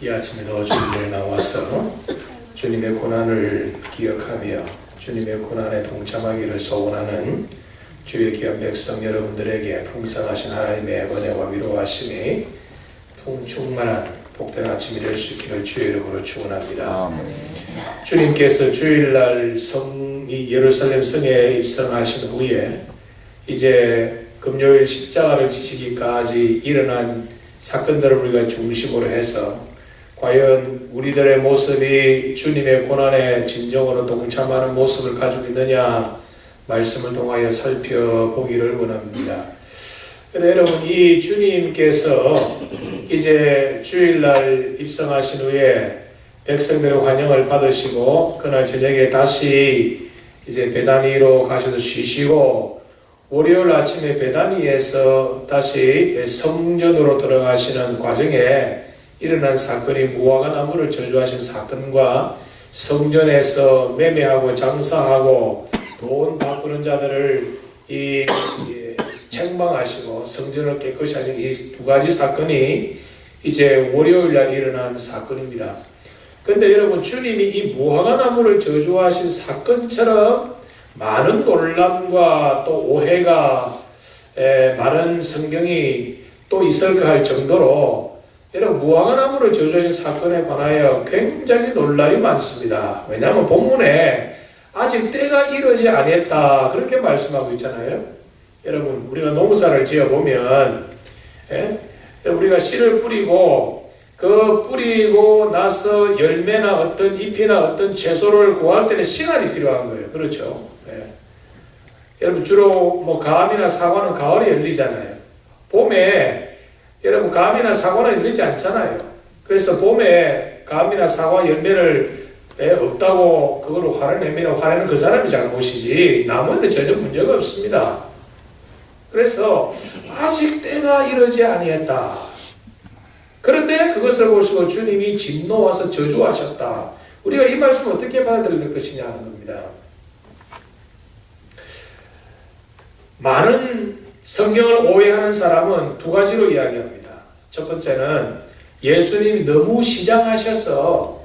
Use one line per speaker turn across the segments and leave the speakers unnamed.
이 아침에도 주님께 나와서 주님의 고난을 기억하며 주님의 고난에 동참하기를 소원하는 주의 귀한 백성 여러분들에게 풍성하신 하나님의 은혜와 위로하심이 풍충만한 복된 아침이 될 수 있기를 주의 이름으로 축원합니다. 주님께서 주일날 이 예루살렘 성에 입성하신 후에 이제 금요일 십자가를 지시기까지 일어난 사건들을 우리가 중심으로 해서 과연 우리들의 모습이 주님의 고난의 진정으로 동참하는 모습을 가지고 있느냐 말씀을 통하여 살펴보기를 원합니다. 근데 여러분, 이 주님께서 이제 주일날 입성하신 후에 백성들의 환영을 받으시고 그날 저녁에 다시 이제 베다니로 가셔서 쉬시고 월요일 아침에 베다니에서 다시 성전으로 들어가시는 과정에 일어난 사건이 무화과 나무를 저주하신 사건과 성전에서 매매하고 장사하고 돈 바꾸는 자들을 책망하시고 성전을 깨끗이 하신 이 두 가지 사건이 이제 월요일날 일어난 사건입니다. 근데 여러분, 주님이 이 무화과 나무를 저주하신 사건처럼 많은 논란과 또 오해가 많은 성경이 또 있을까 할 정도로 여러분, 무화과 나무를 저주하신 사건에 관하여 굉장히 논란이 많습니다. 왜냐하면 본문에 아직 때가 이르지 아니했다 그렇게 말씀하고 있잖아요. 여러분, 우리가 농사를 지어보면 우리가 씨를 뿌리고 뿌리고 나서 열매나 어떤 잎이나 어떤 채소를 구할 때는 시간이 필요한 거예요. 그렇죠? 여러분, 주로 감이나 사과는 가을에 열리잖아요. 봄에 여러분, 감이나 사과는 열리지 않잖아요. 그래서 봄에 감이나 사과 열매를 없다고 그걸로 화를 내면 화내는 그 사람이 잘못이지 나무에는 전혀 문제가 없습니다. 그래서 아직 때가 이르지 아니했다. 그런데 그것을 보시고 주님이 진노와서 저주하셨다. 우리가 이 말씀 어떻게 받아들일 것이냐 하는 겁니다. 많은 성경을 오해하는 사람은 두 가지로 이야기합니다. 첫 번째는 예수님이 너무 시장하시다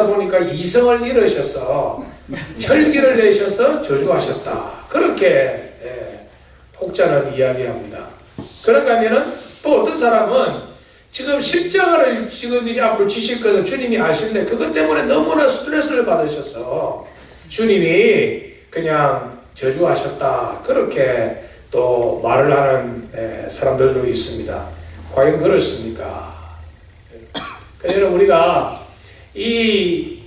보니까 이성을 잃으셔서 혈기를 내셔서 저주하셨다. 그렇게 혹자는 이야기합니다. 그런가 하면은 또 어떤 사람은 지금 십자가를 지금 이제 앞으로 지실 것을 주님이 아시는데 그것 때문에 너무나 스트레스를 받으셔서 주님이 그냥 저주하셨다. 그렇게 또 말을 하는 사람들도 있습니다. 과연 그렇습니까? 그래서 우리가 이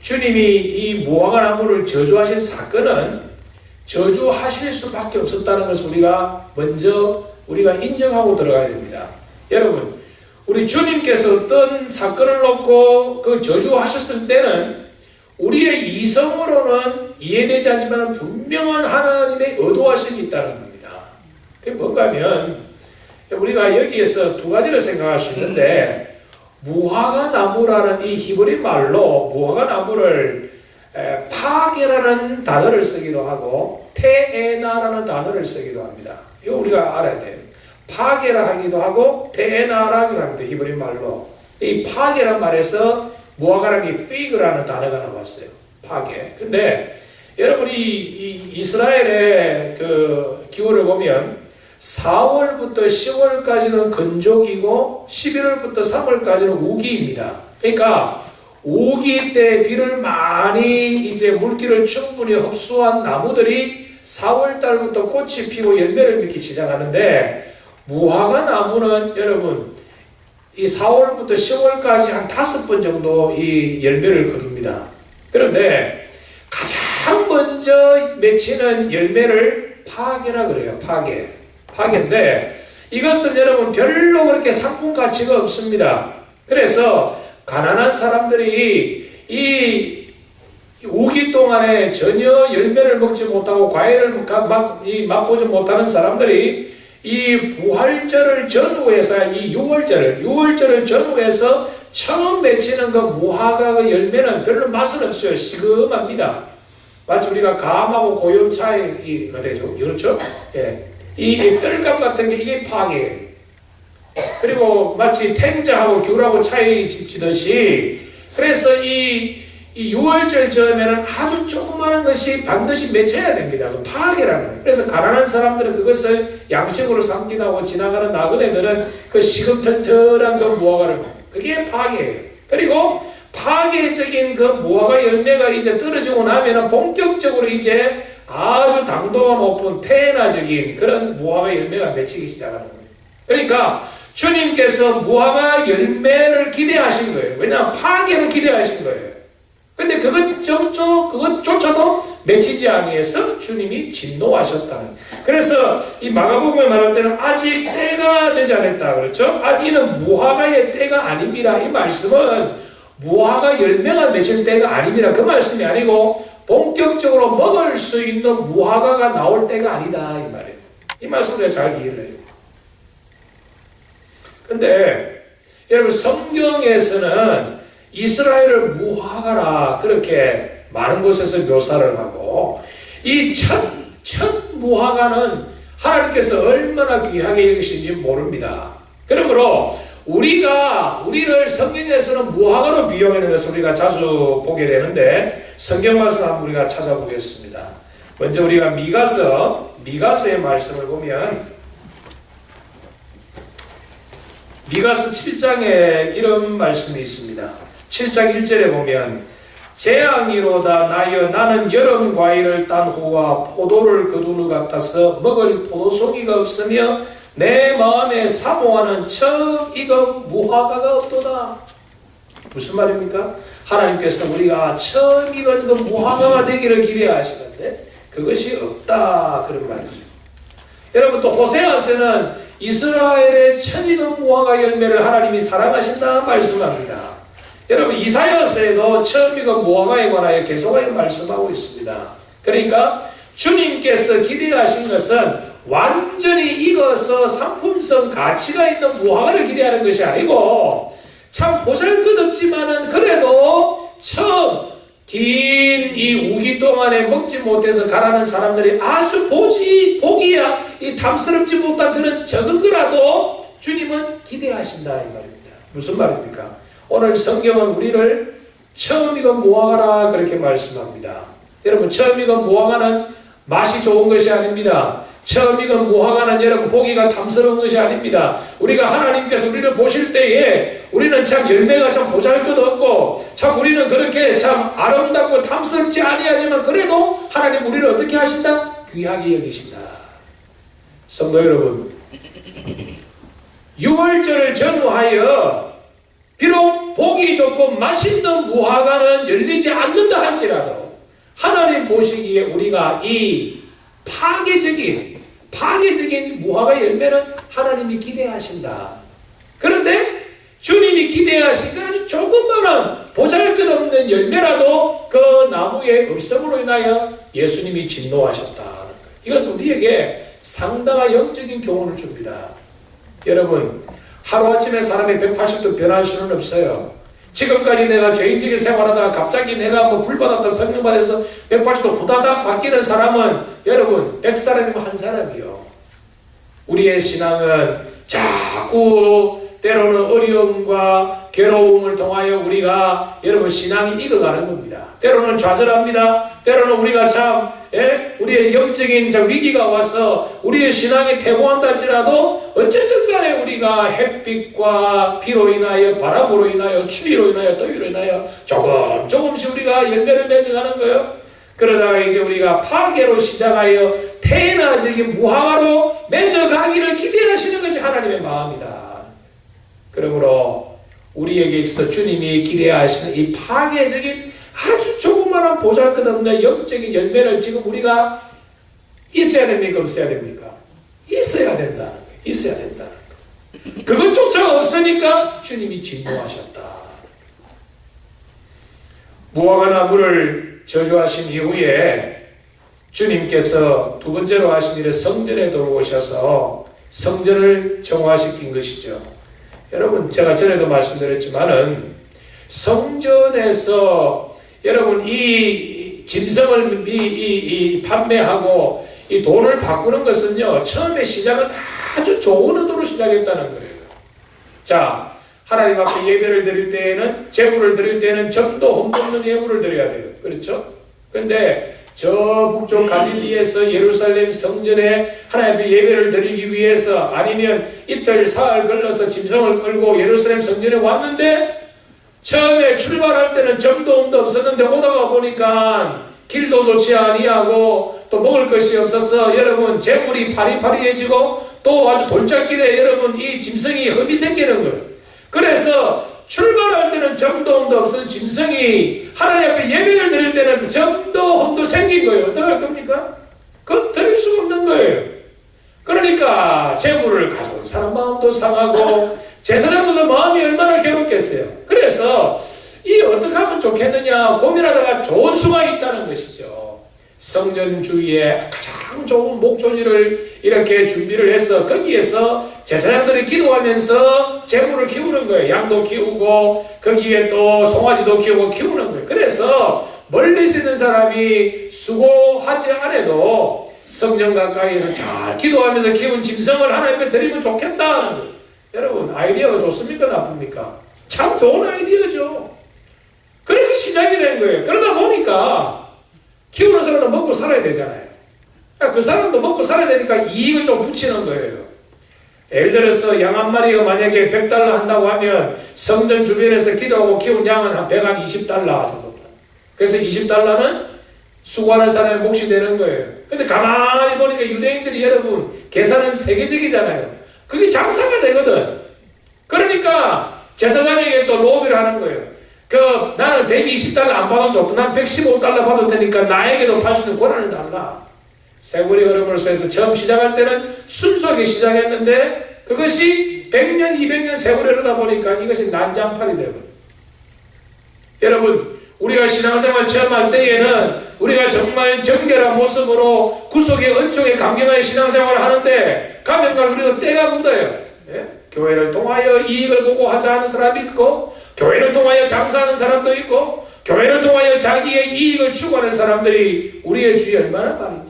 주님이 이 무화과 나무를 저주하신 사건은 저주하실 수밖에 없었다는 것을 우리가 인정하고 들어가야 됩니다. 여러분, 우리 주님께서 어떤 사건을 놓고 그 저주하셨을 때는 우리의 이성으로는 이해되지 않지만 분명한 하나님의 의도하심이 있다는 겁니다. 그게 뭔가 하면 우리가 여기에서 두 가지를 생각할 수 있는데 무화과 나무라는 이 히브리 말로 무화과 나무를 파게라는 단어를 쓰기도 하고 테에나라는 단어를 쓰기도 합니다. 이거 우리가 알아야 돼요. 파게라 하기도 하고 테에나라 하기도 합니다. 히브리 말로. 이 파게란 말에서 무화과라는 이 피그라는 단어가 나왔어요. 파게. 근데 여러분이 이 이스라엘의 그 기후를 보면 4월부터 10월까지는 건조기고 11월부터 3월까지는 우기입니다. 그러니까 우기 때 비를 많이 이제 물기를 충분히 흡수한 나무들이 4월달부터 꽃이 피고 열매를 맺기 시작하는데 무화과 나무는 여러분 이 4월부터 10월까지 한 5번 정도 이 열매를 거둡니다. 그런데 가장 먼저 맺히는 열매를 파게라 그래요. 파게인데 이것은 여러분 별로 그렇게 상품 가치가 없습니다. 그래서 가난한 사람들이 이 우기 동안에 전혀 열매를 먹지 못하고 과일을 맛보지 못하는 사람들이 이 부활절을 전후해서 이 6월절을 전후해서 처음 맺히는 그 무화과 열매는 별로 맛은 없어요. 시금합니다. 마치 우리가 감하고 고염 차이가 되죠. 그렇죠? 예. 이 뜰감 같은 게 이게 파괴예요. 그리고 마치 탱자하고 귤하고 차이 지듯이 그래서 이 6월절 전에는 아주 조그마한 것이 반드시 맺혀야 됩니다. 그 파괴라는 거예요. 그래서 가난한 사람들은 그것을 양식으로 삼기도 하고 지나가는 나그네들은 그 시금털털한 그 무화과를 그게 파괴예요. 그리고 파괴적인 그 무화과 열매가 이제 떨어지고 나면은 본격적으로 이제 아주 당도가 높은 테나적인 그런 무화과 열매가 맺히기 시작하는 거예요. 그러니까 주님께서 무화과 열매를 기대하신 거예요. 왜냐하면 파괴를 기대하신 거예요. 근데 그것조차도 맺히지 아니해서 주님이 진노하셨다는. 그래서 이 마가복음에 말할 때는 아직 때가 되지 않았다 그렇죠? 이는 무화과의 때가 아닙니다. 이 말씀은 무화과 열매가 맺힐 때가 아닙니다. 그 말씀이 아니고 본격적으로 먹을 수 있는 무화과가 나올 때가 아니다 이 말이에요. 이 말씀을 잘 이해를 해요. 근데 여러분 성경에서는 이스라엘을 무화과라 그렇게 많은 곳에서 묘사를 하고 이 첫 무화과는 하나님께서 얼마나 귀하게 여기신지 모릅니다. 그러므로 우리를 성경에서는 무화과로 비유하는 것을 우리가 자주 보게 되는데 성경 말씀 한번 우리가 찾아보겠습니다. 먼저 우리가 미가서의 말씀을 보면 미가서 7장에 이런 말씀이 있습니다. 7장 1절에 보면 재앙이로다 나여 나는 여름 과일을 딴 후와 포도를 거둔 후 같아서 먹을 포도송이가 없으며 내 마음에 사모하는 처음 익은 무화과가 없도다. 무슨 말입니까? 하나님께서 우리가 처음 익은 그 무화과가 되기를 기대하시는데 그것이 없다 그런 말이죠. 여러분 또 호세아서는 이스라엘의 첫 익은 무화과 열매를 하나님이 사랑하신다 말씀합니다. 여러분 이사야서에도 처음 익은 무화과에 관하여 계속하여 말씀하고 있습니다. 그러니까 주님께서 기대하신 것은 완전히 익어서 상품성 가치가 있는 무화과를 기대하는 것이 아니고 참 보잘것없지만은 그래도 처음 긴 이 우기 동안에 먹지 못해서 가라는 사람들이 아주 보기야 이 탐스럽지 못한 그런 적은 거라도 주님은 기대하신다 이 말입니다. 무슨 말입니까? 오늘 성경은 우리를 처음 익은 무화과라 그렇게 말씀합니다. 여러분 처음 익은 무화과는 맛이 좋은 것이 아닙니다. 처음 익은 무화과는 여러분 보기가 탐스러운 것이 아닙니다. 우리가 하나님께서 우리를 보실 때에 우리는 참 열매가 참 보잘것없고 참 우리는 그렇게 참 아름답고 탐스럽지 아니하지만 그래도 하나님 우리를 어떻게 하신다? 귀하게 여기신다. 성도 여러분 6월절을 전후하여 비록 보기 좋고 맛있는 무화과는 열리지 않는다 할지라도 하나님 보시기에 우리가 이 파괴적인 무화과 열매는 하나님이 기대하신다. 그런데 주님이 기대하신 아주 조그마한 보잘것없는 열매라도 그 나무의 음성으로 인하여 예수님이 진노하셨다. 이것은 우리에게 상당한 영적인 교훈을 줍니다. 여러분 하루아침에 사람이 180도 변할 수는 없어요. 지금까지 내가 죄인적인 생활하다가 갑자기 내가 불받았다 성령 받아서 180도 후다닥 바뀌는 사람은 여러분 100사람이면 한 사람이요. 우리의 신앙은 자꾸 때로는 어려움과 괴로움을 통하여 우리가 여러분 신앙이 익어가는 겁니다. 때로는 좌절합니다. 때로는 우리가 참 우리의 영적인 위기가 와서 우리의 신앙이 퇴보한다 할지라도 어쨌든 간에 우리가 햇빛과 비로 인하여 바람으로 인하여 추위로 인하여 더위로 인하여 조금씩 우리가 열매를 맺어가는 거예요. 그러다가 이제 우리가 파괴로 시작하여 태나적인 무화과로 맺어가기를 기대하시는 것이 하나님의 마음이다. 그러므로 우리에게 있어서 주님이 기대하시는 이 파괴적인 아주 조그마한 보잘것없는 영적인 열매를 지금 우리가 있어야 됩니까? 없어야 됩니까? 있어야 된다는 거예요. 있어야 된다는 거예요. 그것조차 없으니까 주님이 진노하셨다. 무화과 나무를 저주하신 이후에 주님께서 두 번째로 하신 일은 성전에 들어오셔서 성전을 정화시킨 것이죠. 여러분 제가 전에도 말씀드렸지만은 성전에서 여러분 이 짐승을 판매하고 이 돈을 바꾸는 것은요 처음에 시작은 아주 좋은 의도로 시작했다는 거예요. 자, 하나님 앞에 예배를 드릴 때에는, 제물을 드릴 때에는 점도 흠도 없는 예물을 드려야 돼요. 그렇죠? 근데 저 북쪽 갈릴리에서 예루살렘 성전에 하나님 앞에 예배를 드리기 위해서 아니면 이틀 사흘 걸러서 짐승을 끌고 예루살렘 성전에 왔는데 처음에 출발할 때는 점도 흠도 없었는데 오다가 보니까 길도 좋지 아니하고 또 먹을 것이 없어서 여러분 재물이 파리파리해지고 또 아주 돌짝길에 여러분 이 짐승이 흠이 생기는 거예요. 그래서 출발할 때는 점도 흠도 없는 짐승이 하나님 앞에 예배를 드릴 때는 점도 흠도 생긴 거예요. 어떻게 할 겁니까? 그건 드릴 수가 없는 거예요. 그러니까 재물을 가져온 사람 마음도 상하고 제사장들도 마음이 얼마나 괴롭겠어요. 그래서 이 어떻게 하면 좋겠느냐 고민하다가 좋은 수가 있다는 것이죠. 성전 주위에 가장 좋은 목조지를 이렇게 준비를 해서 거기에서 제사장들이 기도하면서 재물을 키우는 거예요. 양도 키우고 거기에 또 송아지도 키우는 거예요. 그래서 멀리서 있는 사람이 수고하지 않아도 성전 가까이에서 잘 기도하면서 키운 짐승을 하나님께 드리면 좋겠다는 거예요. 여러분 아이디어가 좋습니까 나쁩니까? 참 좋은 아이디어죠. 그래서 시작이 된 거예요. 그러다 보니까 키우는 사람은 먹고 살아야 되잖아요. 그 사람도 먹고 살아야 되니까 이익을 좀 붙이는 거예요. 예를 들어서 양 한 마리가 만약에 100달러 한다고 하면 성전 주변에서 기도하고 키운 양은 한 120달러 정도. 그래서 20달러는 수고하는 사람의 몫이 되는 거예요. 근데 가만히 보니까 유대인들이 여러분 계산은 세계적이잖아요. 그게 장사가 되거든. 그러니까 제사장에게 또 로비를 하는 거예요. 나는 120달러 안 받아도 좋고 난 115달러 받을 테니까 나에게도 팔 수 있는 권한을 달라. 세월이 흐름으로써 해서 처음 시작할 때는 순수하게 시작했는데 그것이 100년, 200년 세월이 흐르다 보니까 이것이 난장판이 되거든요. 여러분 우리가 신앙생활 처음 할 때에는 우리가 정말 정결한 모습으로 구속의 은총에 감격하여 신앙생활을 하는데 가면 갈수록 우리가 때가 묻어요. 예? 교회를 통하여 이익을 보고 하자 하는 사람이 있고 교회를 통하여 장사하는 사람도 있고 교회를 통하여 자기의 이익을 추구하는 사람들이 우리의 주위에 얼마나 많으냐.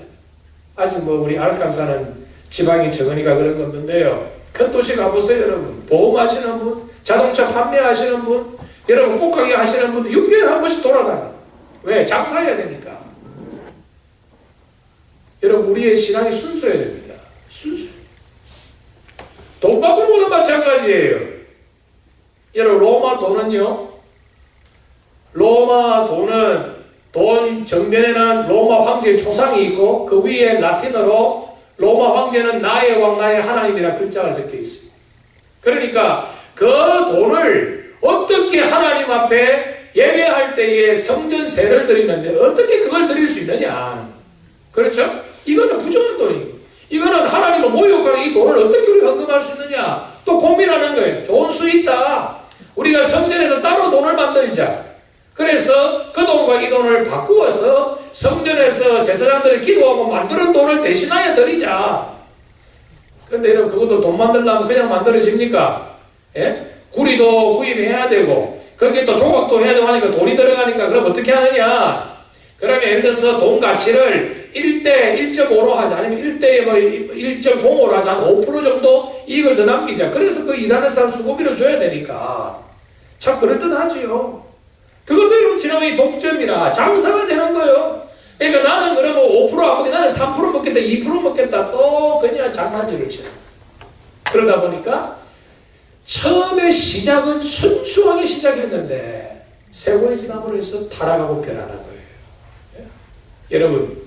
아직 우리 알칸사는 지방이 적으니까 그런 건데요. 큰 도시 가보세요 여러분. 보험하시는 분, 자동차 판매하시는 분, 여러분 꽃가게 하시는 분들 6개월에 한 번씩 돌아다녀. 왜? 장사해야 되니까. 여러분 우리의 신앙이 순수해야 됩니다. 순수. 돈 받는 것도 마찬가지예요. 여러분 로마 돈은요. 로마 돈은 돈 정면에는 로마 황제의 초상이 있고 그 위에 라틴어로 로마 황제는 나의 왕 나의 하나님이라는 글자가 적혀 있습니다. 그러니까 그 돈을 어떻게 하나님 앞에 예배할 때에 성전세를 드리는데 어떻게 그걸 드릴 수 있느냐. 그렇죠? 이거는 부정한 돈이고 이거는 하나님을 모욕하는 이 돈을 어떻게 우리가 헌금할 수 있느냐 또 고민하는 거예요. 좋은 수 있다. 우리가 성전에서 따로 돈을 만들자. 그래서 그 돈과 이 돈을 바꾸어서 성전에서 제사장들이 기도하고 만드는 돈을 대신하여 드리자. 그런데 여러분 그것도 돈 만들려면 그냥 만들어집니까? 예? 구리도 구입해야 되고 거기에 또 조각도 해야 되고 하니까 돈이 들어가니까 그럼 어떻게 하느냐? 그러면 예를 들어서 돈 가치를 1대 1.5로 하자. 아니면 1대 1.05로 하자. 한 5% 정도 이익을 더 남기자. 그래서 그 일하는 사람 수고비를 줘야 되니까. 참 그럴듯하지요. 그것도 여러분 지나면 독점이라 장사가 되는 거예요. 그러니까 나는 그러면 5% 안 먹겠다. 나는 3% 먹겠다. 2% 먹겠다. 또 그냥 장난질을 쳐요. 그러다 보니까 처음에 시작은 순수하게 시작했는데 세월이 지나면서 타락하고 변하는 거예요. 여러분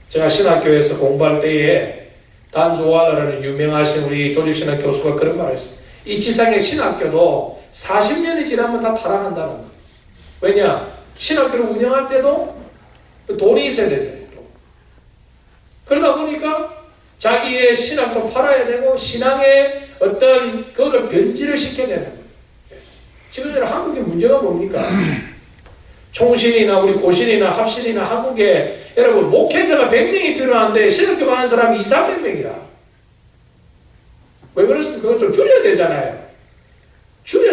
제가 신학교에서 공부할 때에 단조와라는 유명하신 우리 조직신학 교수가 그런 말을 했어요. 이 지상의 신학교도 40년이 지나면 다 타락한다는 거예요. 왜냐? 신학교를 운영할 때도 돈이 있어야 되잖아요. 그러다 보니까 자기의 신학도 팔아야 되고 신앙의 어떤 그걸 변질을 시켜야 되는 거예요. 지금 한국의 문제가 뭡니까? 총신이나 우리 고신이나 합신이나 한국에 여러분 목회자가 100명이 필요한데 신학교 가는 사람이 200~300명이라. 왜 그렇습니까? 그건 좀 줄여야 되잖아요.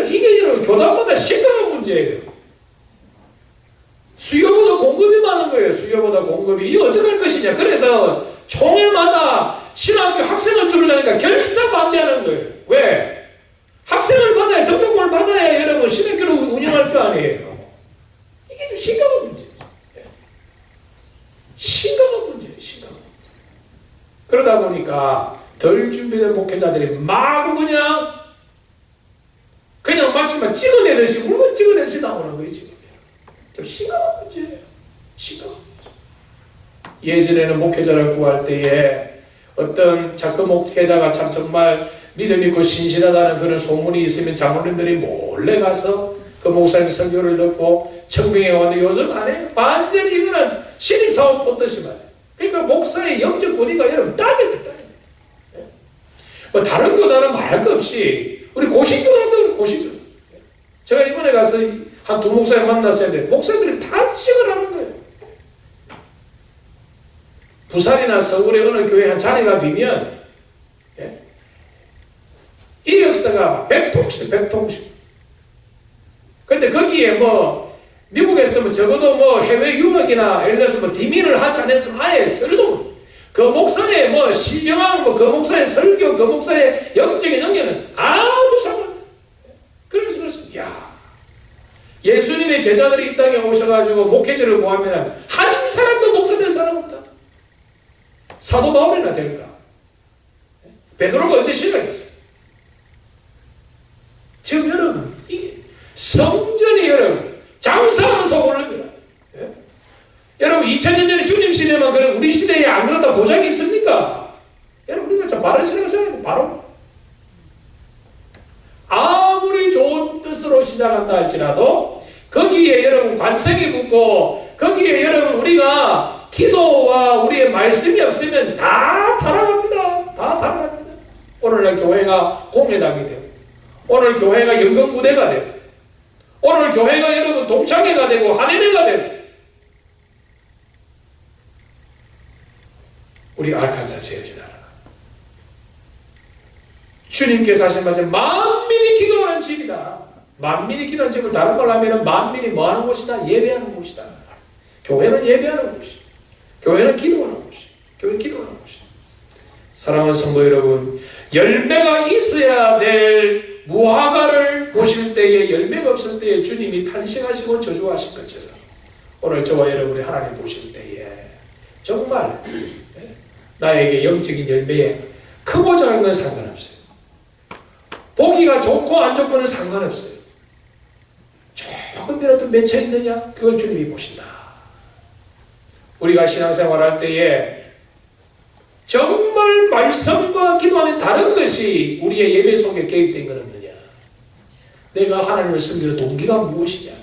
이게 여러분 교단마다 심각한 문제예요. 수요보다 공급이 많은 거예요. 수요보다 공급이. 이거 어떻게 할 것이냐. 그래서 총회마다 신학교 학생을 줄이자니까 결사 반대하는 거예요. 왜? 학생을 받아 받아야, 등록금을 받아야 여러분 신학교를 운영할 거 아니에요. 이게 좀 심각한 문제죠. 심각한 문제예요. 심각한 문제. 그러다 보니까 덜 준비된 목회자들이 마구 그냥 마치 막 찍어내듯이 물건 찍어내듯이 나오는 거예요. 지금 좀 심각한 문제예요. 심각한 문제. 예전에는 목회자를 구할 때에 어떤 작은 목회자가 참 정말 믿음 있고 신실하다는 그런 소문이 있으면 장로님들이 몰래 가서 그 목사님 설교를 듣고 청빙에 왔는데 요즘 안 해요. 완전히 이거는 신입사원 뽑듯이 말이에요. 그러니까 목사의 영적 권위가 여러분 땅에 돼. 뭐 다른 거다는 말할 거 없이 우리 고신교사들 고신교. 제가 이번에 가서 한 두 목사님 만났어야 돼. 목사들이 단식을 하는 거예요. 부산이나 서울의 어느 교회 한 자리가 비면 이력서가 100통씩. 근데 거기에 뭐 미국에서 뭐 적어도 뭐 해외 유학이나 예를 들어서 뭐 디민을 하지 않았으면 아예 설도 그 목사의 뭐 신령함, 뭐 그 목사의 설교, 그 목사의 영적인 능력은 아무 상관없다. 그러면서 그랬어요. 야, 예수님의 제자들이 이 땅에 오셔가지고 목회자를 구하면 한 사람도 목사 될 사람 없다. 사도 바울이나 될까? 베드로가 언제 신학했어요? 지금 여러분 이게 성전이 여러분 장사하는 소굴입니다. 여러분 2000년 전에 주님 시대만 그래 우리 시대에 안 그렇다 보장이 있습니까? 여러분 우리가 참 바른 신앙을 생각해요. 바로 아무리 좋은 뜻으로 시작한다 할지라도 거기에 여러분 관성이 붙고 거기에 여러분 우리가 기도와 우리의 말씀이 없으면 다 타락합니다. 다 타락합니다. 오늘날 교회가 공회당이 되고 오늘 교회가 연극무대가 되고 오늘 교회가 여러분 동창회가 되고 한인회가 되고 우리 알칸사 제일지나라 주님께서 하신 말씀 만민이 기도하는 집이다. 만민이 기도하는 집을 다른 걸로 하면 만민이 뭐하는 곳이다? 예배하는 곳이다. 교회는 예배하는 곳이다. 교회는 기도하는 곳이다. 교회는 기도하는 곳이다. 사랑하는 성도 여러분, 열매가 있어야 될 무화과를 보실 때에 열매가 없을 때에 주님이 탄식하시고 저주하신 것처럼 오늘 저와 여러분이 하나님 보실 때에 정말 나에게 영적인 열매에 크고 작은 건 상관없어요. 보기가 좋고 안 좋고는 상관없어요. 조금이라도 맺혀 있느냐? 그걸 주님이 보신다. 우리가 신앙생활할 때에 정말 말씀과 기도하는 다른 것이 우리의 예배 속에 개입된 건 없느냐? 내가 하나님을 섬기는 동기가 무엇이냐?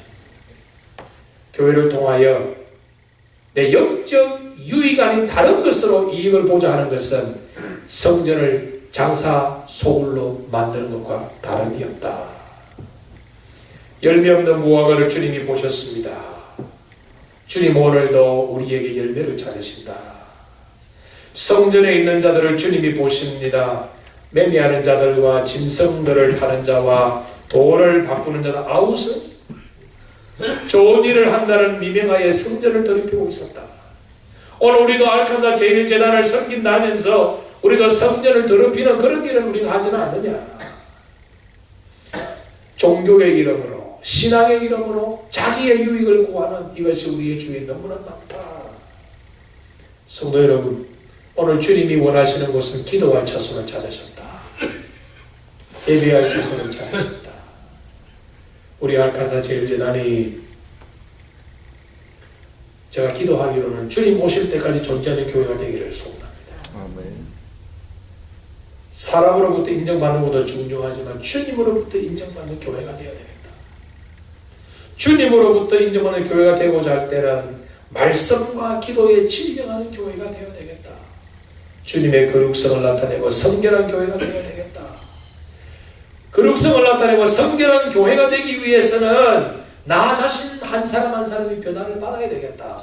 교회를 통하여 내 영적 유익 아닌 다른 것으로 이익을 보자 하는 것은 성전을 장사 소굴로 만드는 것과 다름이 없다. 열매 없는 무화과를 주님이 보셨습니다. 주님 오늘도 우리에게 열매를 찾으신다. 성전에 있는 자들을 주님이 보십니다. 매매하는 자들과 짐승들을 하는 자와 돈을 바꾸는 자는 아웃은 좋은 일을 한다는 미명하에 성전을 더럽히고 있었다. 오늘 우리도 알칸사 제1재단을 섬긴다면서 우리가 성전을 더럽히는 그런 일을 우리가 하지는 않느냐. 종교의 이름으로 신앙의 이름으로 자기의 유익을 구하는 이것이 우리의 주위에 너무나 많다. 성도 여러분, 오늘 주님이 원하시는 곳은 기도할 처소를 찾으셨다. 예배할 처소를 찾으셨다. 우리 알칸사 제1재단이 제가 기도하기로는 주님 오실 때까지 존재하는 교회가 되기를 소원합니다. 아멘. 사람으로부터 인정받는 것도 중요하지만 주님으로부터 인정받는 교회가 되어야 되겠다. 주님으로부터 인정받는 교회가 되고자 할 때는 말씀과 기도에 진정하는 교회가 되어야 되겠다. 주님의 거룩성을 나타내고 성결한 교회가 되어야 되겠다. 거룩성을 나타내고 성결한 교회가 되기 위해서는 나 자신 한 사람 한 사람이 변화를 받아야 되겠다.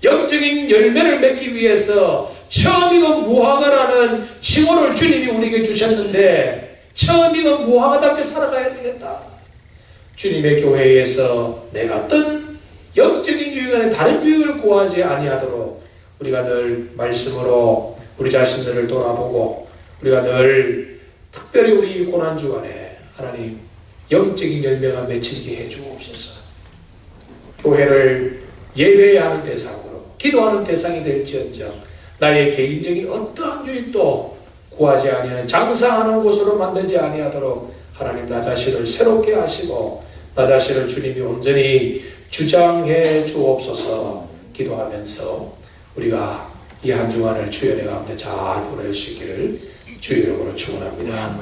영적인 열매를 맺기 위해서 처음 익은 무화과라는 칭호를 주님이 우리에게 주셨는데 처음 익은 무화과답게 살아가야 되겠다. 주님의 교회에서 내가 어떤 영적인 유익에 다른 유익을 구하지 아니하도록 우리가 늘 말씀으로 우리 자신들을 돌아보고 우리가 늘 특별히 우리 고난 주간에 하나님 영적인 열매가 맺히게 해주옵소서. 교회를 예배하는 대상으로 기도하는 대상이 될지언정 나의 개인적인 어떠한 유익도 구하지 아니하는 장사하는 곳으로 만들지 아니하도록 하나님 나 자신을 새롭게 하시고 나 자신을 주님이 온전히 주장해 주옵소서. 기도하면서 우리가 이 한 주간을 주의 은혜 가운데 잘 보낼 수 있기를 주의 이름으로 축원합니다.